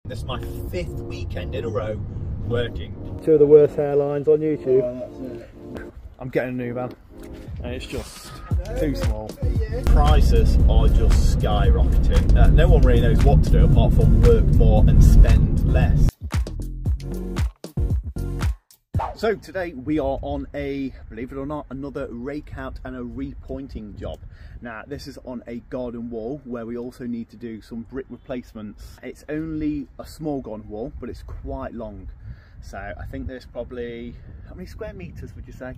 This is my 5th weekend in a row working. 2 of the worst hairlines on YouTube. I'm getting a new van and it's just too small. Prices are just skyrocketing. No one really knows what to do apart from work more and spend less. So today we are on a, believe it or not, another rake out and a repointing job. Now this is on a garden wall where we also need to do some brick replacements. It's only a small garden wall, but it's quite long. So I think there's probably, how many square meters would you say?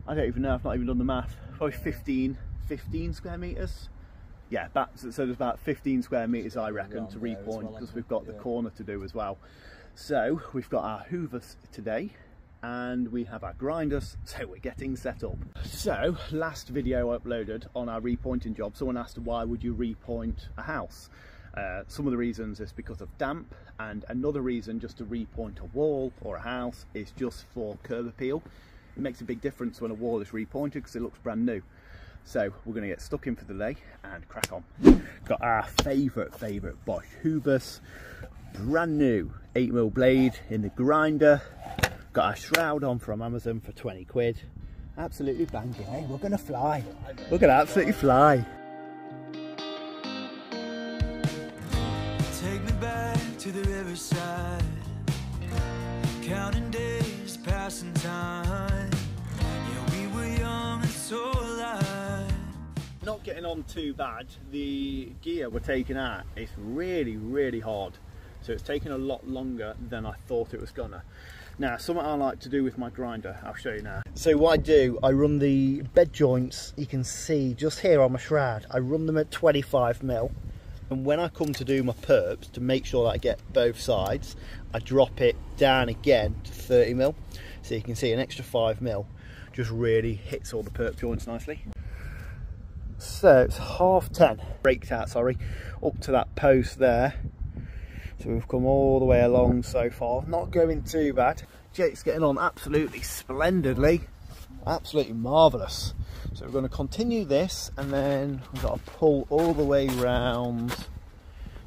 I don't even know, I've not even done the math. Probably 15 square meters. Yeah, so there's about 15 square meters I reckon to repoint, because we've got the corner to do as well. So we've got our hoovers today and we have our grinders, so we're getting set up. So last video I uploaded on our repointing job, someone asked why would you repoint a house. Some of the reasons is because of damp, and another reason just to repoint a wall or a house is just for curb appeal. It makes a big difference when a wall is repointed because it looks brand new. So we're going to get stuck in for the day and crack on. Got our favourite Bosch hoovers, brand new 8mm blade in the grinder. Got our shroud on from Amazon for 20 quid. Absolutely banging, eh? We're going to fly. We're going to absolutely fly. Take me back to the riverside, counting days, passing time. Yeah, we were young and so alive. Not getting on too bad. The gear we're taking out is really hard. So it's taken a lot longer than I thought it was gonna. Now, something I like to do with my grinder, I'll show you now. So what I do, I run the bed joints, you can see just here on my shroud, I run them at 25mm. And when I come to do my perps, to make sure that I get both sides, I drop it down again to 30mm. So you can see an extra 5mm just really hits all the perp joints nicely. So it's 10:30, raked out, sorry, up to that post there. So we've come all the way along so far, not going too bad. Jake's getting on absolutely splendidly, absolutely marvellous. So we're going to continue this, and then we've got to pull all the way round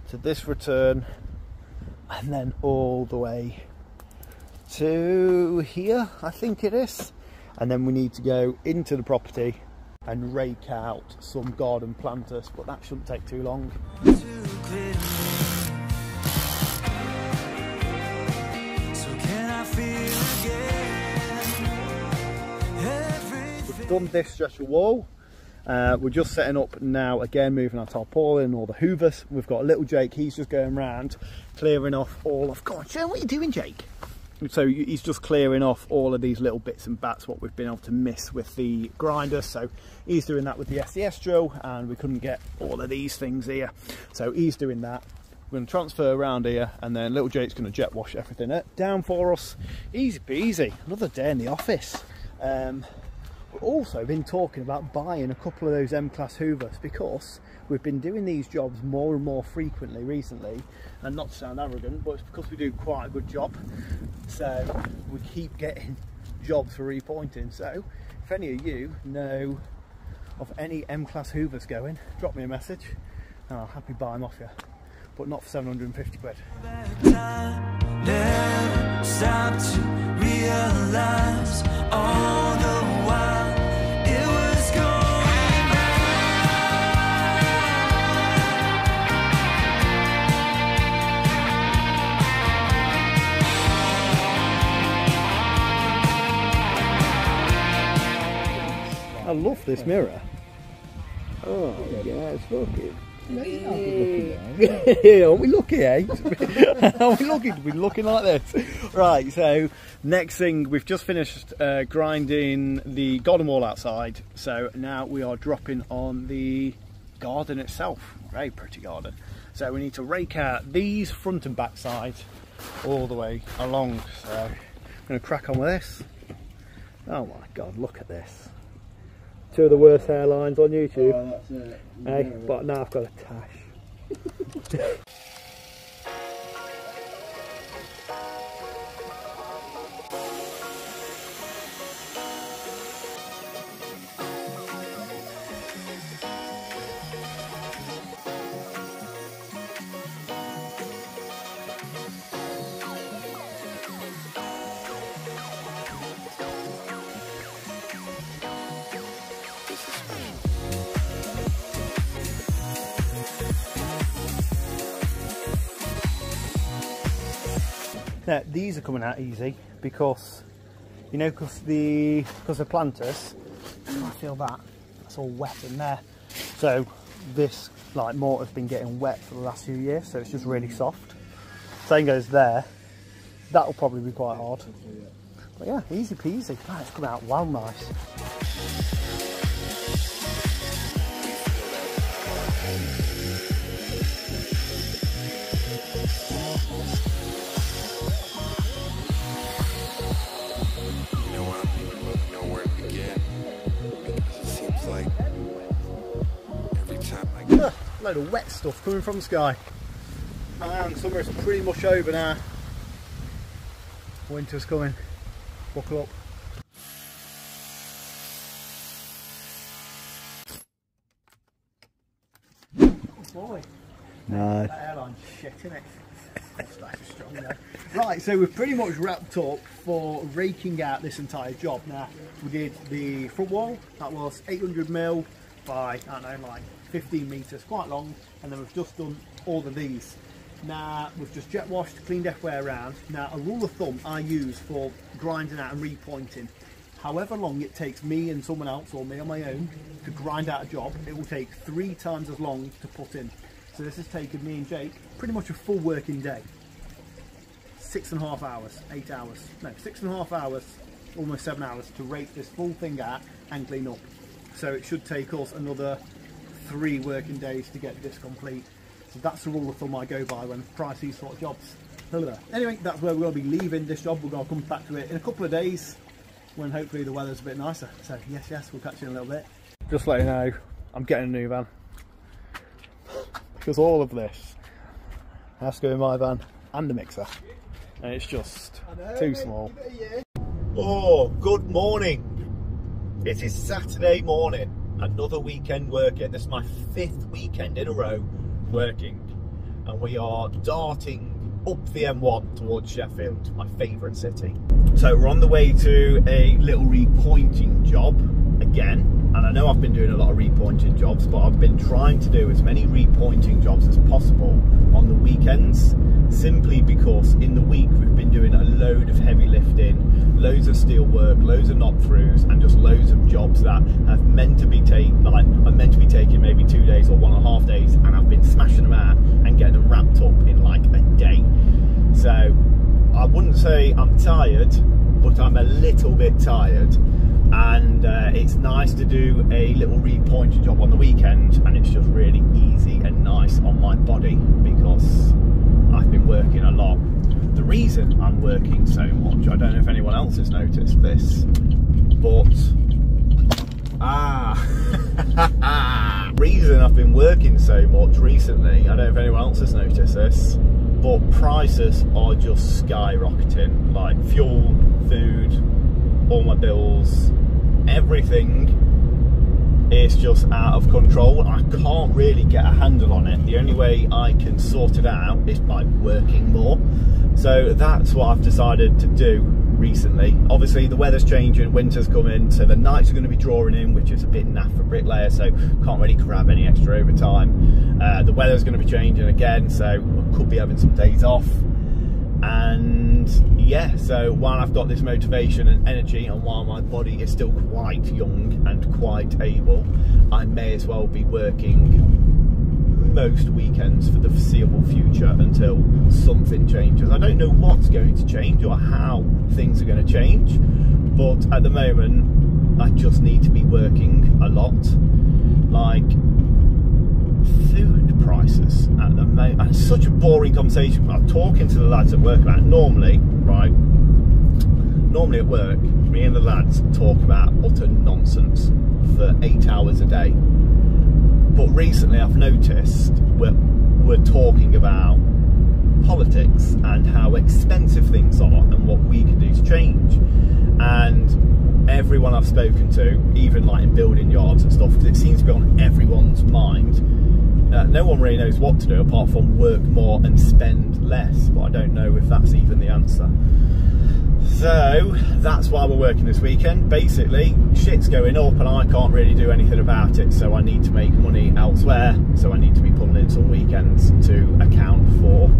to this return, and then all the way to here, I think it is. And then we need to go into the property and rake out some garden planters, but that shouldn't take too long. We've done this stretch of wall. We're just setting up now, again moving our tarpaulin, all the hoovers. We've got little Jake, he's just going around clearing off all of, go on, show what you're doing, Jake. So he's just clearing off all of these little bits and bats what we've been able to miss with the grinder. So he's doing that with the SDS drill, and we couldn't get all of these things here, so he's doing that. We're going to transfer around here, and then little Jake's going to jet wash everything down for us. Easy peasy, another day in the office. We've also been talking about buying a couple of those M-Class hoovers, because we've been doing these jobs more and more frequently recently, and not to sound arrogant, but it's because we do quite a good job, so we keep getting jobs for repointing. So if any of you know of any M-Class hoovers going, drop me a message and I'll happily buy them off you, but not for 750 quid. Never stop to realize all the while it was going I love this mirror. Oh yeah, it's looking. Yeah, aren't we lucky, eh? Are we lucky to be looking like this? Right, so next thing, we've just finished grinding the garden wall outside, so now we are dropping on the garden itself. Very pretty garden. So we need to rake out these front and back sides all the way along. So I'm going to crack on with this. Oh my god, look at this. 2 of the worst hairlines on YouTube. Oh, that's it. Hey, but now I've got a tash. Now these are coming out easy because, you know, because the planters, I feel that's all wet in there. So this like mortar's been getting wet for the last few years, so it's just really soft. Same goes there. That'll probably be quite hard. But yeah, easy peasy. Oh, it's come out well nice. Load of wet stuff coming from the sky, and summer's pretty much over now. Winter's coming. Buckle up. Oh boy. No. That airline's shit, isn't it? That's strong though. Right, so we've pretty much wrapped up for raking out this entire job. Now, we did the front wall, that was 800mm by, I don't know, like 15 metres, quite long, and then we've just done all of these. Now we've just jet washed, cleaned everywhere around. Now a rule of thumb I use for grinding out and repointing, however long it takes me and someone else or me on my own to grind out a job, it will take 3 times as long to put in. So this has taken me and Jake pretty much a full working day. 6.5 hours, 8 hours, no, 6.5 hours, almost 7 hours to rake this full thing out and clean up. So it should take us another 3 working days to get this complete. So that's the rule of thumb I go by when price these sort of jobs. Anyway, that's where we're going to be leaving this job. We're going to come back to it in a couple of days when hopefully the weather's a bit nicer. So yes, we'll catch you in a little bit. Just let you know, I'm getting a new van. Because all of this has to go in my van and the mixer. And it's just too small. Oh, good morning. It is Saturday morning. Another weekend working. This is my 5th weekend in a row working, and we are darting up the M1 towards Sheffield, my favourite city. So we're on the way to a little repointing job again, and I know I've been doing a lot of repointing jobs, but I've been trying to do as many repointing jobs as possible on the weekends, simply because in the week we've been doing a load of heavy lifting, loads of steel work, loads of knock-throughs, and just loads of jobs that have meant to be taking maybe 2 days or 1.5 days, and I've been smashing them out and getting them wrapped up in like a day. So I wouldn't say I'm tired, but I'm a little bit tired, and it's nice to do a little repointing job on the weekend, and it's just really easy and nice on my body because I've been working a lot. The reason I'm working so much, I don't know if anyone else has noticed this, but reason I've been working so much recently, I don't know if anyone else has noticed this, but prices are just skyrocketing. Like fuel, food, all my bills, everything is just out of control. I can't really get a handle on it. The only way I can sort it out is by working more. So that's what I've decided to do recently. Obviously the weather's changing, winter's coming, so the nights are going to be drawing in, which is a bit naff for Bricklayer, so can't really grab any extra overtime. The weather's going to be changing again, so I could be having some days off. And yeah, so while I've got this motivation and energy, and while my body is still quite young and quite able, I may as well be working most weekends for the foreseeable future until something changes. I don't know what's going to change or how things are going to change, but at the moment I just need to be working a lot. Like food prices at the moment, and it's such a boring conversation, but I'm talking to the lads at work about normally at work me and the lads talk about utter nonsense for 8 hours a day. But recently I've noticed we're talking about politics and how expensive things are and what we can do to change. And everyone I've spoken to, even like in building yards and stuff, because it seems to be on everyone's mind, no one really knows what to do apart from work more and spend less, but I don't know if that's even the answer. So that's why we're working this weekend. Basically, shit's going up and I can't really do anything about it, so I need to make money elsewhere, so I need to be pulling in some weekends to account for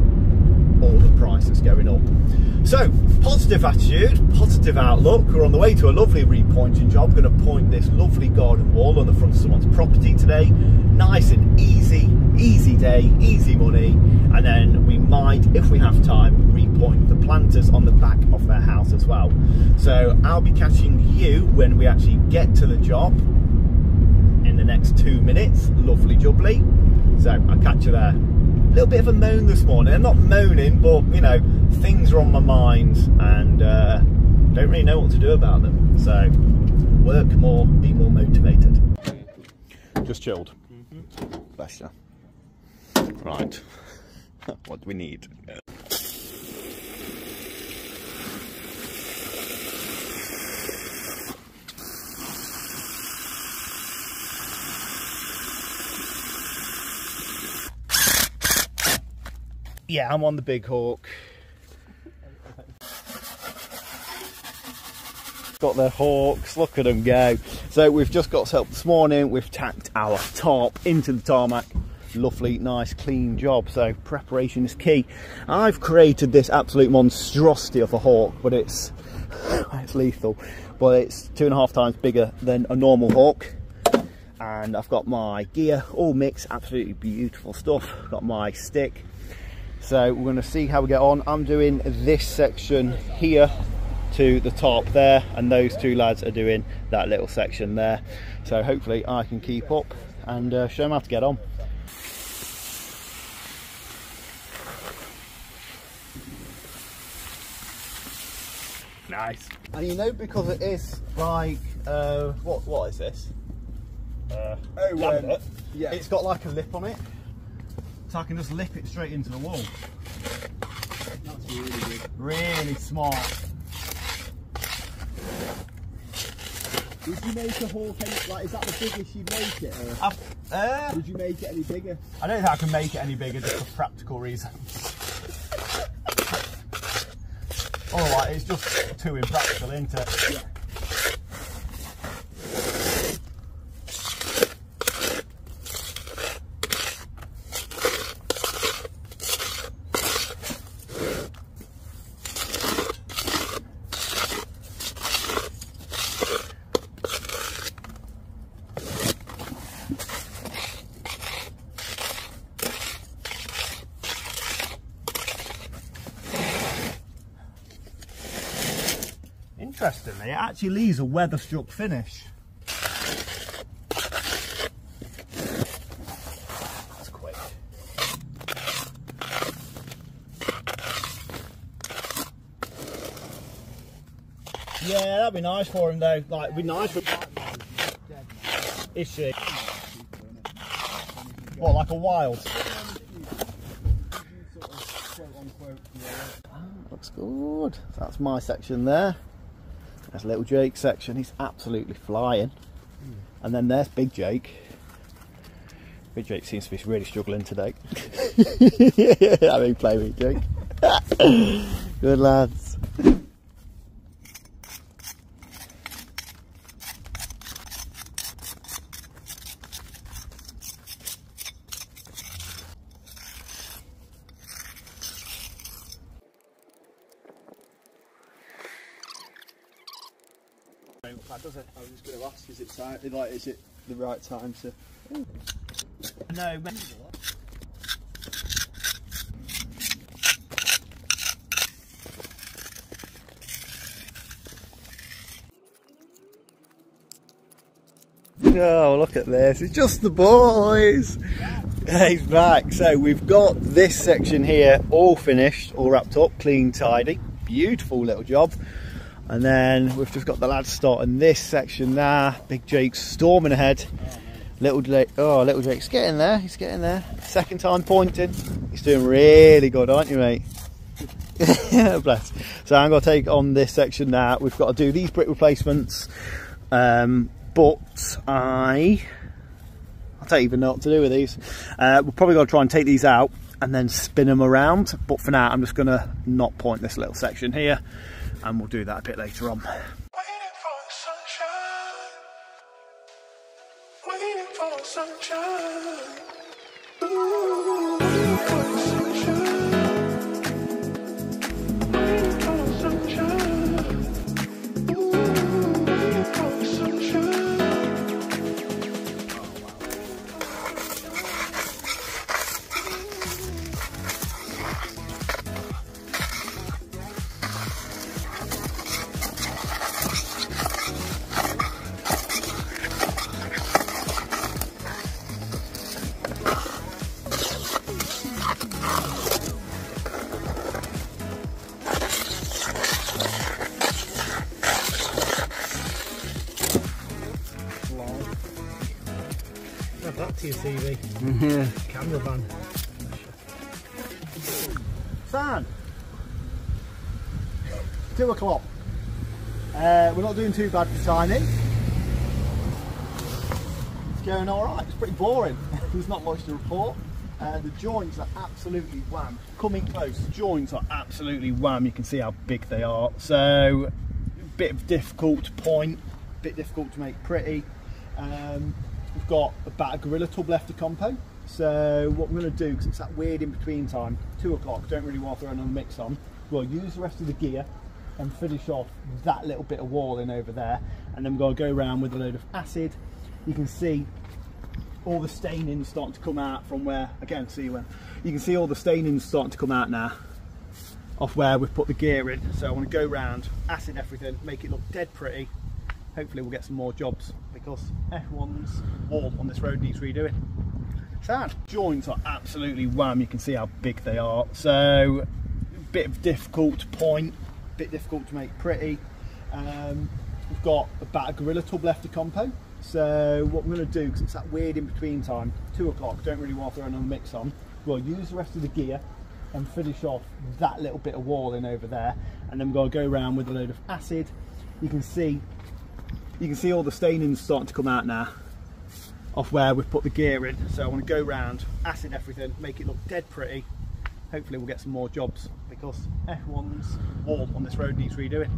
all the prices going up. So, positive attitude, positive outlook. We're on the way to a lovely repointing job. We're going to point this lovely garden wall on the front of someone's property today. Nice and easy, easy day, easy money. And then we might, if we have time, repoint the planters on the back of their house as well. So I'll be catching you when we actually get to the job in the next 2 minutes. Lovely jubbly. So I'll catch you there. A little bit of a moan this morning. I'm not moaning, but you know, things are on my mind and don't really know what to do about them. So work more, be more motivated. Just chilled. Bless you. Right. What do we need? Yeah, I'm on the big hawk. Got the hawks, look at them go. So we've just got help this morning. We've tacked our tarp into the tarmac. Lovely, nice, clean job. So preparation is key. I've created this absolute monstrosity of a hawk, but it's lethal. But it's 2.5 times bigger than a normal hawk. And I've got my gear all mixed, absolutely beautiful stuff. Got my stick. So we're going to see how we get on. I'm doing this section here to the top there, and those two lads are doing that little section there. So hopefully I can keep up and show them how to get on. Nice. And you know, because it is like what is this? Yeah, it's got like a lip on it, so I can just lip it straight into the wall. That's really good. Really smart. Did you make a hawk like, is that the biggest you'd make it? Or did you make it any bigger? I don't think I can make it any bigger just for practical reasons. Otherwise, it's just too impractical, isn't it? Yeah. Interestingly, it actually leaves a weather-struck finish. That's quick. Yeah, that'd be nice for him though. Like, it'd be nice for. Is she? What, like a wild? Looks good. That's my section there. There's little Jake's section. He's absolutely flying. And then there's Big Jake. Big Jake seems to be really struggling today. I mean, play with Jake. Good lads. Does it? I was just going to ask, is it time? Like, is it the right time to? No. Oh, look at this! It's just the boys. He's back. So we've got this section here all finished, all wrapped up, clean, tidy, beautiful little job. And then we've just got the lads starting this section there. Big Jake's storming ahead. Little Jake's getting there. He's getting there. Second time pointing. He's doing really good, aren't you, mate? Bless. So I'm going to take on this section now. We've got to do these brick replacements. But I don't even know what to do with these. We're probably going to try and take these out and then spin them around. But for now, I'm just going to not point this little section here. And we'll do that a bit later on. to your CV. Yeah. Camera van. San, 2 o'clock. We're not doing too bad for timing. It's going alright, it's pretty boring. There's not much to report. The joints are absolutely wham. Coming close, the joints are absolutely wham. You can see how big they are. So, a bit of difficult to point, a bit difficult to make pretty. We've got about a gorilla tub left to compo. So what we're going to do, because it's that weird in between time, 2 o'clock, don't really want to throw another mix on, we'll use the rest of the gear and finish off that little bit of walling over there, and then we're going to go around with a load of acid. You can see all the staining starting to come out from where, again, see when you can see all the staining starting to come out now off where we've put the gear in. So I want to go around, acid everything, make it look dead pretty. Hopefully we'll get some more jobs, because F1's wall on this road needs redoing. Sad. Joints are absolutely wham. You can see how big they are. So a bit of difficult to point, a bit difficult to make pretty. We've got about a gorilla tub left to compo. So what we're going to do, because it's that weird in between time, 2 o'clock, don't really want to throw another mix on, we'll use the rest of the gear and finish off that little bit of walling over there, and then we're going to go around with a load of acid. You can see all the staining starting to come out now off where we've put the gear in. So I want to go around, acid everything, make it look dead pretty. Hopefully we'll get some more jobs, because F1's wall on this road needs redoing.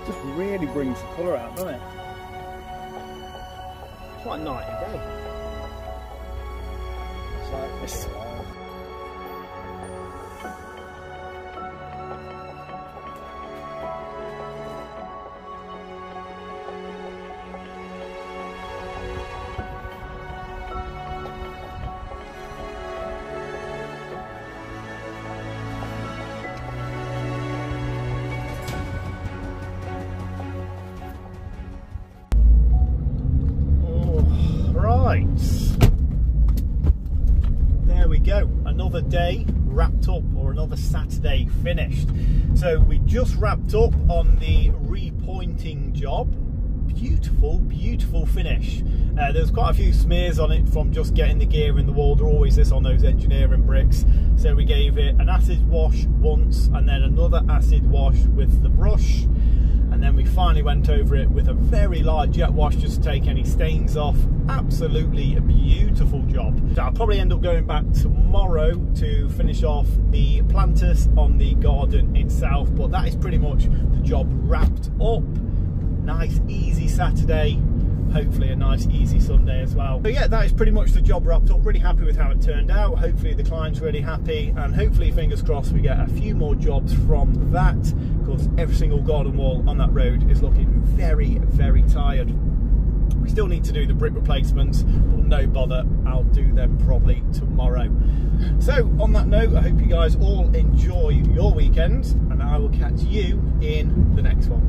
Just really brings the colour out, doesn't it? It's like night and day. It's like this. There we go, another day wrapped up, or another Saturday finished. So we just wrapped up on the repointing job. Beautiful, beautiful finish. There's quite a few smears on it from just getting the gear in the wall. There always is on those engineering bricks. So we gave it an acid wash once, and then another acid wash with the brush. And then we finally went over it with a very light jet wash just to take any stains off. Absolutely a beautiful job. So I'll probably end up going back tomorrow to finish off the planters on the garden itself, but that is pretty much the job wrapped up. Nice easy Saturday, hopefully a nice easy Sunday as well. So yeah, that is pretty much the job wrapped up. Really happy with how it turned out. Hopefully the client's really happy, and hopefully, fingers crossed, we get a few more jobs from that, because every single garden wall on that road is looking very, very tired. We still need to do the brick replacements, but no bother, I'll do them probably tomorrow. So on that note, I hope you guys all enjoy your weekend, and I will catch you in the next one.